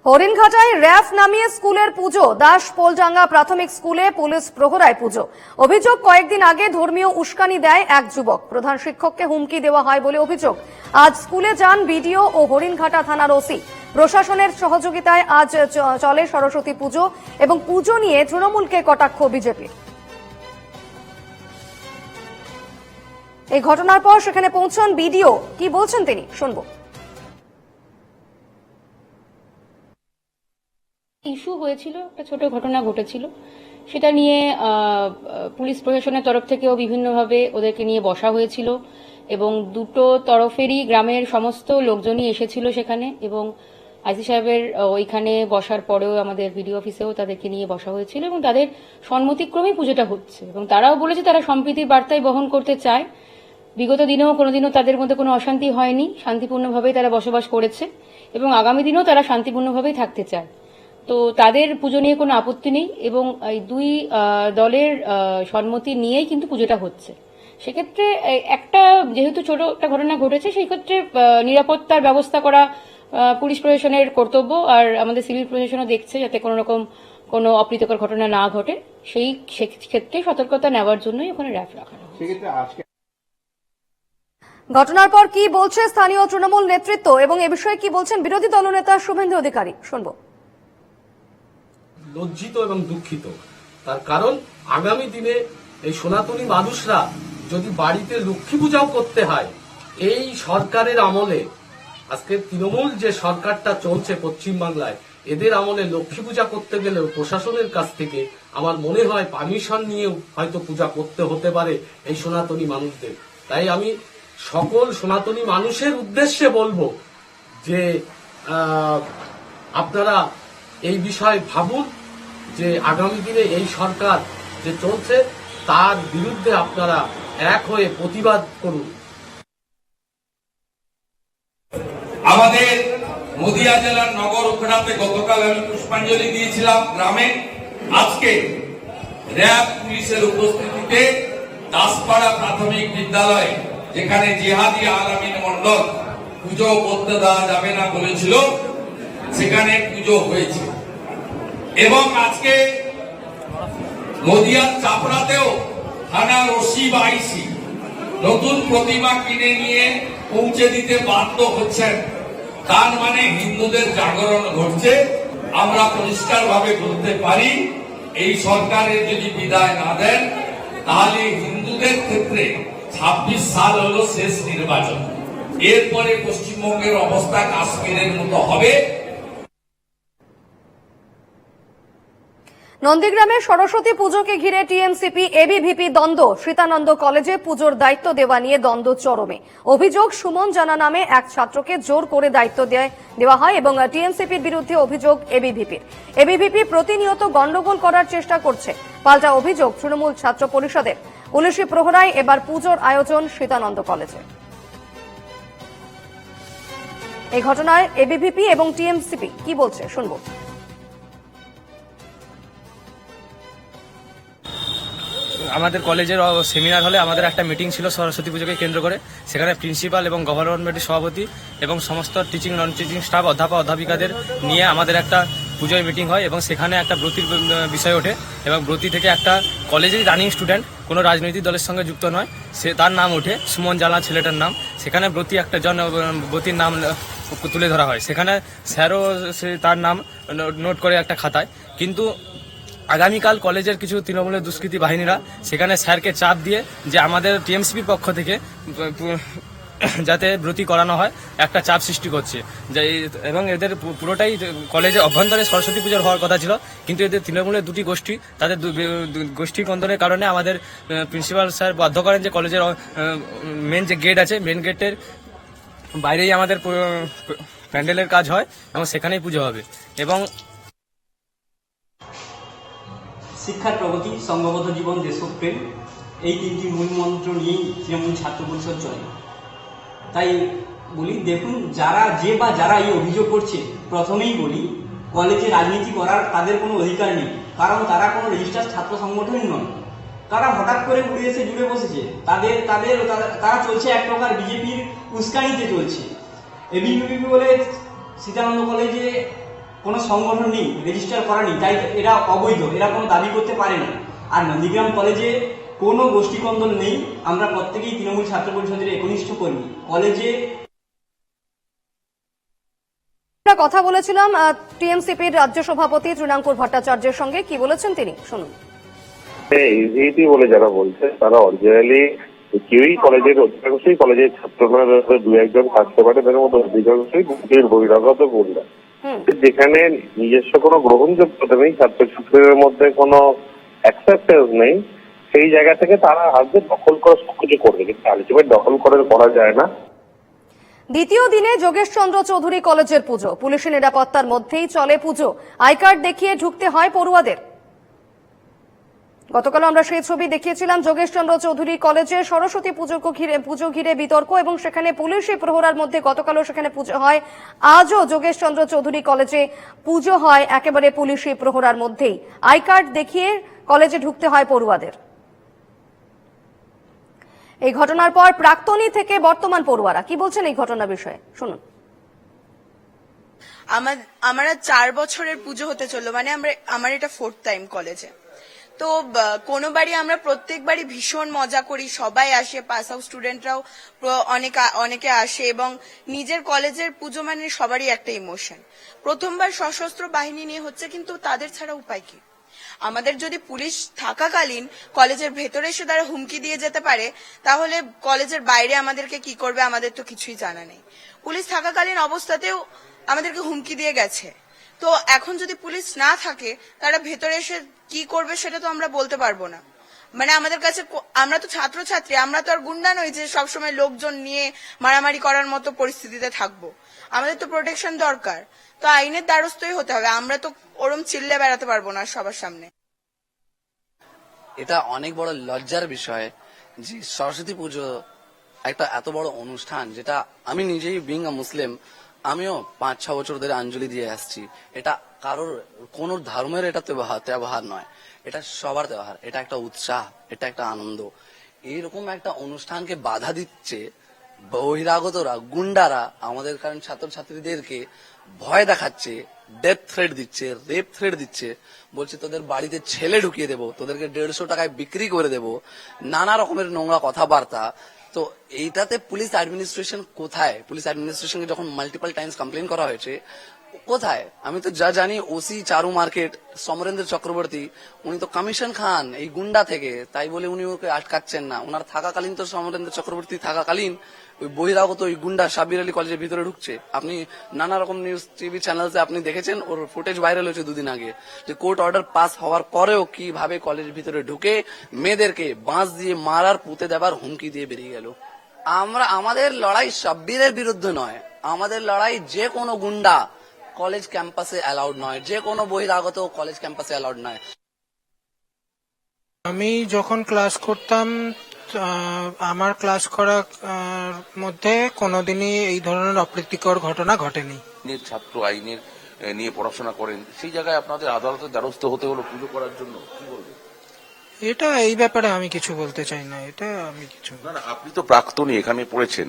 হরিণঘাটায় RAF নামিয়ে স্কুলের পুজো। দাস পোলডাঙ্গা প্রাথমিক স্কুলে পুলিশ প্রহরায় পুজো। অভিযোগ, কয়েকদিন আগে ধর্মীয় উস্কানি দেয় এক যুবক। প্রধান শিক্ষককে হুমকি দেওয়া হয় বলে অভিযোগ। আজ স্কুলে যান বিডিও ও হরিণঘাটা থানার ওসি। প্রশাসনের সহযোগিতায় আজ চলে সরস্বতী পুজো এবং পুজো নিয়ে তৃণমূলকে কটাক্ষ বিজেপি। এই ঘটনার পর সেখানে পৌঁছন বিডিও। কি বলছেন তিনি, শুনবো। ইস্যু হয়েছিল, একটা ছোট ঘটনা ঘটেছিল, সেটা নিয়ে পুলিশ প্রশাসনের তরফ থেকেও বিভিন্নভাবে ওদেরকে নিয়ে বসা হয়েছিল এবং দুটো তরফেরই গ্রামের সমস্ত লোকজনই এসেছিল সেখানে এবং আইসি সাহেবের ওইখানে বসার পরেও আমাদের বিডিও অফিসেও তাদেরকে নিয়ে বসা হয়েছিল এবং তাদের সম্মতিক্রমেই পুজোটা হচ্ছে এবং তারাও বলেছে তারা সম্প্রীতির বার্তাই বহন করতে চায়। বিগত দিনেও কোনোদিনও তাদের মধ্যে কোনো অশান্তি হয়নি, শান্তিপূর্ণভাবেই তারা বসবাস করেছে এবং আগামী দিনেও তারা শান্তিপূর্ণভাবেই থাকতে চায়। তো তাদের পুজো নিয়ে কোনো আপত্তি নেই এবং এই দুই দলের সম্মতি নিয়েই কিন্তু পুজোটা হচ্ছে। সেক্ষেত্রে একটা যেহেতু ছোট একটা ঘটনা ঘটেছে, সেই ক্ষেত্রে নিরাপত্তার ব্যবস্থা করা পুলিশ প্রশাসনের কর্তব্য, আর আমাদের সিভিল প্রশাসনও দেখছে যাতে কোনো রকম কোনো অপ্রীতিকর ঘটনা না ঘটে। সেই ক্ষেত্রে সতর্কতা নেওয়ার জন্যই ওখানে র্যাফ রাখা হয়। ঘটনার পর কি বলছে স্থানীয় তৃণমূল নেতৃত্ব এবং এ বিষয়ে কি বলছেন বিরোধী দলনেতা শুভেন্দু অধিকারী, শুনবো। লজ্জিত এবং দুঃখিত, তার কারণ আগামী দিনে এই সনাতনী মানুষরা যদি বাড়িতে লক্ষ্মী পূজাও করতে হয়, এই সরকারের আমলে, আজকে তৃণমূল যে সরকারটা চলছে পশ্চিমবাংলায়, এদের আমলে লক্ষ্মী পূজা করতে গেলেও প্রশাসনের কাছ থেকে আমার মনে হয় পারমিশন নিয়েও হয়তো পূজা করতে হতে পারে এই সনাতনী মানুষদের। তাই আমি সকল সনাতনী মানুষের উদ্দেশ্যে বলবো যে আপনারা এই বিষয়ে ভাবুন যে আগামী দিনে এই সরকার যে চলছে তার বিরুদ্ধে আপনারা এক হয়ে প্রতিবাদ করুন। আমাদের নদিয়া জেলার নগর ওখড়াতে গতকাল আমি পুষ্পাঞ্জলি দিয়েছিলাম গ্রামে। আজকে র্যাব পুলিশের উপস্থিতিতে দাসপাড়া প্রাথমিক বিদ্যালয়ে, যেখানে জিহাদি আলামিন মন্ডল পুজো করতে দেওয়া যাবে না বলেছিল, সেখানে পুজো হয়েছে এবং আজকে নদিয়ার চাপড়াতেও থানার ওসি বা আইসি নতুন প্রতিমা কিনে নিয়ে পৌঁছে দিতে বাধ্য হচ্ছেন। তার মানে হিন্দুদের জাগরণ ঘটছে। আমরা পরিষ্কারভাবে বলতে পারি, এই সরকারের যদি বিদায় না দেন তাহলে হিন্দুদের ক্ষেত্রে 26 সাল হলো শেষ নির্বাচন। এরপরে পশ্চিমবঙ্গের অবস্থা কাশ্মীরের মতো হবে। নন্দীগ্রামে সরস্বতী পুজোকে ঘিরে টিএমসিপি এবিভিপি দ্বন্দ্ব। সীতানন্দ কলেজে পুজোর দায়িত্ব দেওয়া নিয়ে দ্বন্দ্ব চরমে। অভিযোগ, সুমন জানা নামে এক ছাত্রকে জোর করে দায়িত্ব দেওয়া হয় এবং টিএমসিপির বিরুদ্ধে অভিযোগ এবিভিপির। এবিভিপি প্রতিনিয়ত গন্ডগোল করার চেষ্টা করছে। পাল্টা অভিযোগ তৃণমূল ছাত্র পরিষদের। পুলিশি প্রহরায় এবার পুজোর আয়োজন সীতানন্দ কলেজে। এই ঘটনায় এবিভিপি এবং টিএমসিপি কি বলছে, শুনবো। আমাদের কলেজের সেমিনার হলে আমাদের একটা মিটিং ছিল সরস্বতী পুজোকে কেন্দ্র করে। সেখানে প্রিন্সিপাল এবং গভর্নমেন্টের সভাপতি এবং সমস্ত টিচিং নন টিচিং স্টাফ, অধ্যাপক অধ্যাপিকাদের নিয়ে আমাদের একটা পুজোয় মিটিং হয় এবং সেখানে একটা ব্রতির বিষয় ওঠে এবং ব্রতি থেকে একটা কলেজের রানিং স্টুডেন্ট, কোনো রাজনৈতিক দলের সঙ্গে যুক্ত নয়, সে তার নাম ওঠে, সুমন জানা ছেলেটার নাম। সেখানে ব্রতি একটা ব্রতির নাম তুলে ধরা হয়। সেখানে স্যারও সে তার নাম নোট করে একটা খাতায়। কিন্তু আগামীকাল কলেজের কিছু তৃণমূলের দুষ্কৃতী বাহিনীরা সেখানে স্যারকে চাপ দিয়ে যে আমাদের টিএমসিপির পক্ষ থেকে যাতে ব্রতী করানো হয় একটা চাপ সৃষ্টি করছে এবং এদের পুরোটাই কলেজে অভ্যন্তরে সরস্বতী পুজোর হওয়ার কথা ছিল, কিন্তু এদের তৃণমূলের দুটি গোষ্ঠী, তাদের গোষ্ঠী কন্দনের কারণে আমাদের প্রিন্সিপাল স্যার বাধ্য করেন যে কলেজের মেন যে গেট আছে, মেন গেটের বাইরেই আমাদের প্যান্ডেলের কাজ হয় এবং সেখানেই পুজো হবে। এবং শিক্ষার প্রগতি, সংঘবদ্ধ জীবন, দেশপ্রেম, এই তিনটি মূল মন্ত্র নিয়েই তৃণমূল ছাত্র পরিষদ চলে। তাই বলি, দেখুন, যারা এই অভিযোগ করছে, প্রথমেই বলি, কলেজে রাজনীতি করার তাদের কোনো অধিকার নেই, কারণ তারা কোনো রেজিস্টার ছাত্র সংগঠন নয়। তারা হঠাৎ করে উড়ে এসে জুড়ে বসেছে। তারা চলছে এক প্রকার বিজেপির উস্কানিতে চলছে। এবিভিপি বলে সীতানন্দ কলেজে কোনো সংগঠন নেই, রেজিস্টার করা নেই, তাই এরা অবৈধ, এরা কোনো দাবি করতে পারে না। আর নন্দীগ্রাম কলেজে কোনো গোষ্ঠীকন্দল নেই, আমরা প্রত্যেকেই তৃণমূল ছাত্র পরিষদের একনিষ্ঠ কর্মী। কলেজে আমরা কথা বলেছিলাম টিএমসিপির রাজ্য সভাপতি তৃণাঙ্কুর ভট্টাচার্যের সঙ্গে, কি বলেছেন তিনি শুনুন। ইজিটি বলে যারা বলছে তারা অরিজিনালি কেউই কলেজের অধিকাংশই কলেজের ছাত্ররা দু একজন থাকতে পারে, তাদের মধ্যে অধিকাংশই বহিরাগত গুন্ডা, যেখানে নিজস্ব কোনো গ্রহণযোগ্যতা নেই, ছাত্রছাত্রীদের মধ্যে কোনো অ্যাকসেপ্টেন্স নেই, সেই জায়গা থেকে তারা হাতে দখল করা সবকিছু করবে, কিন্তু আলটিমেট দখল করা যায় না। দ্বিতীয় দিনে যোগেশ চন্দ্র চৌধুরী কলেজের পুজো, পুলিশের নিরাপত্তার মধ্যেই চলে পুজো, আই কার্ড দেখিয়ে ঢুকতে হয় পড়ুয়াদের। গতকাল আমরা সেই ছবি দেখিয়েছিলাম যোগেশ চন্দ্র চৌধুরী কলেজে সরস্বতী পুজো ঘিরে বিতর্ক, এবং সেখানে পুলিশি প্রহরার মধ্যে গতকালও সেখানে পুজো হয়। আজও যোগেশ চন্দ্র চৌধুরী কলেজে পুজো হয় একেবারে পুলিশি প্রহরার মধ্যেই, আই কার্ড দেখিয়ে কলেজে ঢুকতে হয় পড়ুয়াদের। এই ঘটনার পর প্রাক্তনী থেকে বর্তমান পড়ুয়ারা কি বলছেন এই ঘটনা বিষয়ে শুনুন। আমরা 4 বছরের পুজো হতে চললো, মানে আমার এটা 4th টাইম কলেজে। তো কোনোবারই আমরা প্রত্যেকবারই ভীষণ মজা করি, সবাই আসে, পাস আউট স্টুডেন্টরাও অনেকে আসে, এবং নিজের কলেজের পুজো মানে সবারই একটা ইমোশন। প্রথমবার সশস্ত্র বাহিনী নিয়ে হচ্ছে, কিন্তু তাদের ছাড়া উপায় কি? আমাদের যদি পুলিশ থাকাকালীন কলেজের ভেতরে এসে তারা হুমকি দিয়ে যেতে পারে, তাহলে কলেজের বাইরে আমাদেরকে কি করবে আমাদের তো কিছুই জানা নেই। পুলিশ থাকাকালীন অবস্থাতেও আমাদেরকে হুমকি দিয়ে গেছে, তো এখন যদি পুলিশ না থাকে তারা ভেতরে এসে কি করবে সেটা তো আমরা বলতে পারবো না। মানে আমাদের কাছে, আমরা তো ছাত্রছাত্রী, আমরা তো আর গুন্ডা নই যে সবসময় লোকজন নিয়ে মারামারি করার মতো পরিস্থিতিতে থাকবো। আমাদের তো প্রোটেকশন দরকার, তো আইনের দ্বারস্থই হতে হবে, আমরা তো ওরম চিল্লে বেড়াতে পারবো না সবার সামনে। এটা অনেক বড় লজ্জার বিষয় যে সরস্বতী পুজো একটা এত বড় অনুষ্ঠান, যেটা আমি নিজেই বিং আ মুসলিম, আমিও 5-6 বছর ধরে অঞ্জলি দিয়ে আসছি। এটা কারোর কোন ধর্মের এটা ব্যবহার নয়, এটা সবার ব্যবহার, এটা একটা উৎসাহ, এটা একটা আনন্দ। এইরকম একটা অনুষ্ঠানকে বাধা দিচ্ছে বহিরাগতরা, গুন্ডারা আমাদের কারণ ছাত্রছাত্রীদেরকে ভয় দেখাচ্ছে, ডেথ থ্রেট দিচ্ছে, রেপ থ্রেট দিচ্ছে, বলছে তোদের বাড়িতে ছেলে ঢুকিয়ে দেবো, তোদেরকে 150 টাকায় বিক্রি করে দেবো, নানা রকমের নোংরা কথাবার্তা। তো এইটাতে পুলিশ অ্যাডমিনিস্ট্রেশন কোথায়? পুলিশ অ্যাডমিনিস্ট্রেশনকে যখন মাল্টিপল টাইমস কমপ্লেন করা হয়েছে, কোথায়? আমি তো যা জানি ওসি চারু মার্কেট সমরেন্দ্র চক্রবর্তী উনি তো কমিশন খান এই গুন্ডা থেকে, তাই বলে উনি ওকে আটকাচ্ছেন না। ওনার থাকাকালীন তো সমরেন্দ্র চক্রবর্তী থাকাকালীন ওই বহিরাগত ওই গুন্ডা সাব্বির আলী কলেজের ভিতরে ঢুকছে। আপনি নানা রকম নিউজ টিভি চ্যানেলসে আপনি দেখেছেন, ওর ফুটেজ ভাইরাল হয়েছে 2 দিন আগে, যে কোর্ট অর্ডার পাস হওয়ার পরেও কিভাবে কলেজের ভিতরে ঢুকে মেয়েদেরকে বাঁশ দিয়ে মারার, পুঁতে দেবার হুমকি দিয়ে বেরিয়ে গেল। আমাদের লড়াই সাব্বিরের বিরুদ্ধে নয়, আমাদের লড়াই যে কোনো গুন্ডা কলেজ ক্যাম্পাসে অ্যালাউড নয়, যে কোনো বহিরাগত কলেজ ক্যাম্পাসে অ্যালাউড নয়। আমি যখন ক্লাস করতাম, আমার ক্লাস করার মধ্যে কোনোদিনই এই ধরনের অপ্রীতিকর ঘটনা ঘটেনি। ছাত্র আইনের নিয়ে পড়াশোনা করেন, সেই জায়গায় আপনাদের আদালতের দ্বারস্থ হতে হলো পুজো করার জন্য, কি বলবেন? এটা এই ব্যাপারে আমি কিছু বলতে চাই না, এটা আমি কিছু না, আপনি তো প্রাক্তনী, এখানে পড়েছেন,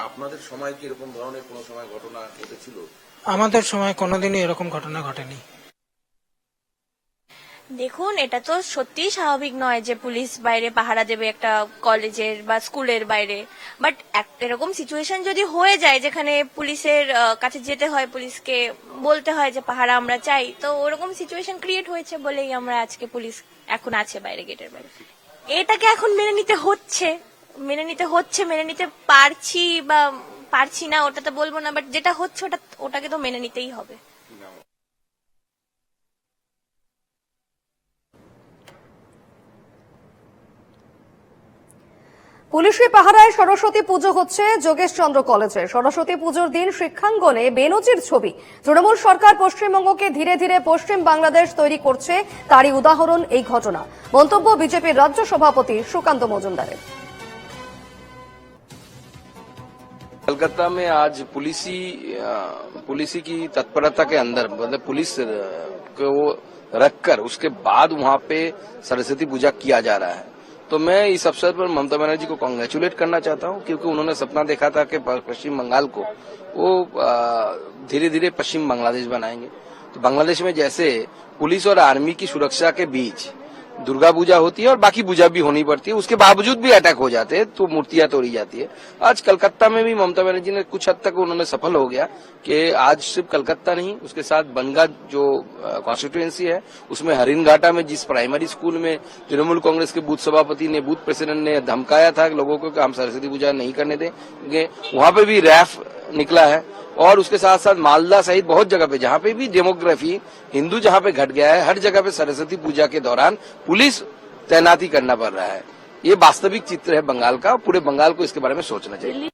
আপনাদের সময় কি এরকম ধরনের কোনো সময় ঘটনা ঘটেছিল? আমাদের সময় কোনোদিনই এরকম ঘটনা ঘটেনি। দেখুন, এটা তো সত্যিই স্বাভাবিক নয় যে পুলিশ বাইরে পাহারা দেবে একটা কলেজের বা স্কুলের বাইরে, বাট এরকম সিচুয়েশন যদি হয়ে যায় যেখানে পুলিশের কাছে যেতে হয়, পুলিশকে বলতে হয় যে পাহারা আমরা চাই, তো ওরকম সিচুয়েশন ক্রিয়েট হয়েছে বলেই আমরা আজকে পুলিশ এখন আছে বাইরে, গেটের বাইরে। এটাকে এখন মেনে নিতে হচ্ছে, মেনে নিতে পারছি বা পারছি না ওটা তো বলবো না, বাট যেটা হচ্ছে ওটাকে তো মেনে নিতেই হবে। পুলিশি পাহারায় সরস্বতী পুজো হচ্ছে যোগেশ চন্দ্র কলেজে। সরস্বতী পুজোর দিন শিক্ষাঙ্গনে বেনজির ছবি। তৃণমূল সরকার পশ্চিমবঙ্গকে ধীরে ধীরে পশ্চিম বাংলাদেশ তৈরি করছে, তারই উদাহরণ এই ঘটনা। মন্তব্য বিজেপির রাজ্য সভাপতি সুকান্ত মজুমদারের। कलकत्ता में आज पुलिसी की तत्परता के अंदर, मतलब पुलिस को रखकर उसके बाद वहां पे सरस्वती पूजा किया जा रहा है। तो मैं इस अवसर पर ममता बनर्जी को कांग्रेचुलेट करना चाहता हूं, क्योंकि उन्होंने सपना देखा था कि पश्चिम बंगाल को वो धीरे धीरे पश्चिम बांग्लादेश बनाएंगे। तो बांग्लादेश में जैसे पुलिस और आर्मी की सुरक्षा के बीच दुर्गा पूजा होती है और बाकी पूजा भी होनी पड़ती है, उसके बावजूद भी अटैक हो जाते हैं तो मूर्तियां तोड़ी जाती है। आज कलकत्ता में भी ममता बनर्जी ने कुछ हद तक उन्होंने सफल हो गया कि आज सिर्फ कलकत्ता नहीं, उसके साथ बनगा जो कॉन्स्टिट्यूएंसी है उसमें हरिनघाटा में जिस प्राइमरी स्कूल में तृणमूल कांग्रेस के बूथ सभापति ने, बूथ प्रेसिडेंट ने धमकाया था लोगों को कि हम सरस्वती पूजा नहीं करने देंगे, वहां पे भी रैफ निकला है। और उसके साथ साथ मालदा सहित बहुत जगह पे जहां पे भी डेमोग्राफी हिंदू जहां पे घट गया है, हर जगह पे सरस्वती पूजा के दौरान पुलिस तैनाती करना पड़ रहा है। ये वास्तविक चित्र है बंगाल का, पूरे बंगाल को इसके बारे में सोचना चाहिए।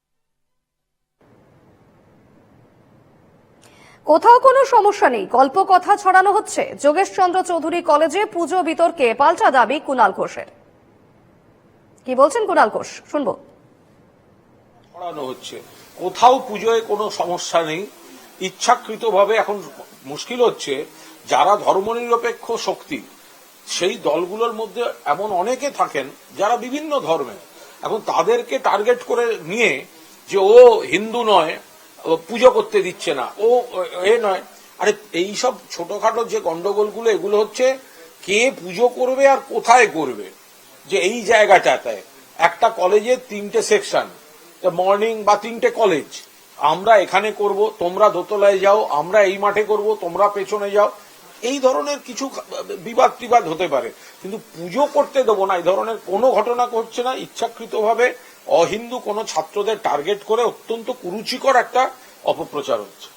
কোথাও কোনো সমস্যা নেই, গল্প কথা ছড়ানো হচ্ছে। যোগেশ চন্দ্র চৌধুরী কলেজে পুজো বিতর্কে পাল্টা দাবি কুণাল ঘোষের। কি বলছেন কুণাল ঘোষ, শুনবো। ছড়ানো হচ্ছে, কোথাও পুজোয় কোনো সমস্যা নেই, ইচ্ছাকৃতভাবে এখন মুশকিল হচ্ছে যারা ধর্মনিরপেক্ষ শক্তি সেই দলগুলোর মধ্যে এমন অনেকে থাকেন যারা বিভিন্ন ধর্মের, এখন তাদেরকে টার্গেট করে নিয়ে যে ও হিন্দু নয়, পুজো করতে দিচ্ছে না, ও এ নয়। আরে এইসব ছোটখাটো যে গন্ডগোলগুলো এগুলো হচ্ছে কে পুজো করবে আর কোথায় করবে। যে এই জায়গাটাতে একটা কলেজে 3টে সেকশন, মর্নিং বা 3টে কলেজ, আমরা এখানে করব, তোমরা দোতলায় যাও, আমরা এই মাঠে করব, তোমরা পেছনে যাও, এই ধরনের কিছু বিবাদ টিবাদ হতে পারে, কিন্তু পুজো করতে দেবো না এই ধরনের কোনো ঘটনা ঘটছে না। ইচ্ছাকৃতভাবে অহিন্দু কোনো ছাত্রদের টার্গেট করে অত্যন্ত কুরুচিকর একটা অপপ্রচার হচ্ছে।